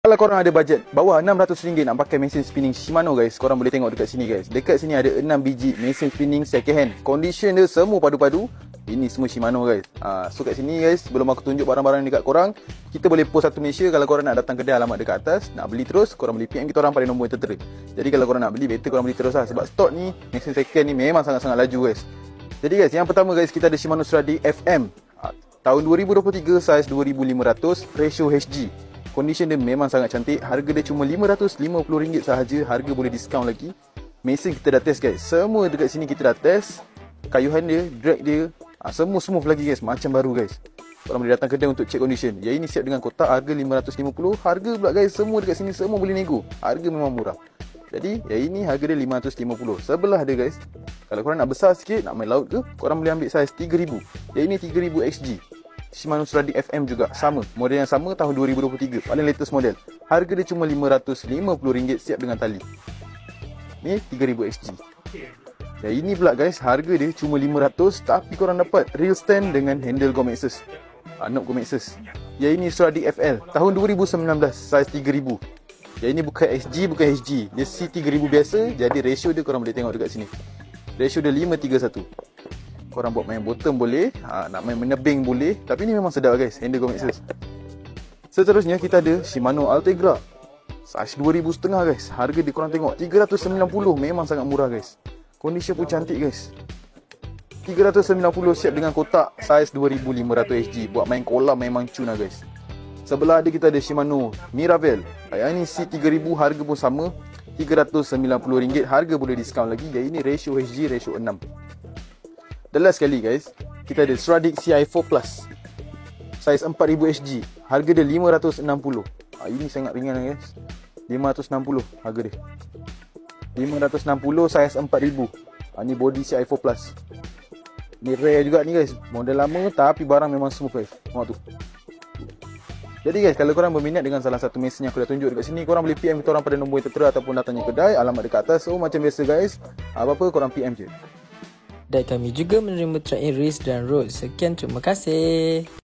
Kalau korang ada bajet bawah RM600 nak pakai mesin spinning Shimano guys, korang boleh tengok dekat sini guys. Dekat sini ada 6 biji mesin spinning second hand. Condition dia semua padu-padu. Ini semua Shimano guys. So kat sini guys, sebelum aku tunjuk barang-barang dekat korang, kita boleh post satu Malaysia. Kalau korang nak datang kedai alamat dekat atas, nak beli terus, korang boleh PM kita orang pada nombor yang tertera. Jadi kalau korang nak beli, better korang beli terus lah. Sebab stok ni, mesin second ni memang sangat-sangat laju guys. Jadi guys, yang pertama guys, kita ada Shimano Stradic FM tahun 2023, size 2500, ratio HG. Condition dia memang sangat cantik. Harga dia cuma RM550 sahaja. Harga boleh diskaun lagi. Mesin kita dah test guys. Semua dekat sini kita dah test. Kayuhan dia, drag dia, semua smooth lagi guys. Macam baru guys. Korang boleh datang kedai untuk check condition. Yang ini siap dengan kotak, harga RM550. Harga pula guys, semua dekat sini semua boleh nego. Harga memang murah. Jadi yang ini harga dia RM550. Sebelah dia guys, kalau korang nak besar sikit, nak main laut ke, korang boleh ambil saiz 3000. Yang ini 3000 XG. Shimano Stradic FM juga sama, model yang sama tahun 2023, paling latest model. Harga dia cuma RM550 siap dengan tali. Ni 3000 XG. Yang ini pula guys, harga dia cuma RM500 tapi korang dapat real stand dengan handle Gomexus. Knob Gomexus. Yang ini Stradic FL tahun 2019, saiz 3000. Yang ini bukan XG, bukan HG. Dia C3000 biasa, jadi ratio dia korang boleh tengok dekat sini. Ratio dia 5:1. Korang buat main bottom boleh, nak main menebing boleh. Tapi ni memang sedap guys, handle Gomexus. Seterusnya kita ada Shimano Ultegra, saiz 2500 guys. Harga dia korang tengok RM390, memang sangat murah guys. Condition pun cantik guys. RM390 siap dengan kotak, saiz 2500 HG. Buat main kolam memang cun lah guys. Sebelah ada kita ada Shimano Miravel. Yang ni C3000, harga pun sama RM390. Harga boleh diskaun lagi. Yang ini ratio HG, ratio 6. Dan last sekali guys, kita ada Stradic CI4 Plus, saiz 4000 HG. Harga dia RM560. Ini sangat ringan guys. RM560 harga dia. RM560 saiz 4000. Ni body CI4 Plus. Ni rare juga ni guys. Model lama tapi barang memang smooth guys. Tengok tu. Jadi guys, kalau korang berminat dengan salah satu mesin yang aku dah tunjuk dekat sini, korang boleh PM kita orang pada nombor yang tertera ataupun datang ke kedai, alamat dekat atas. So macam biasa guys, apa-apa korang PM je. Dan kami juga menerima track in race dan road. Sekian, terima kasih.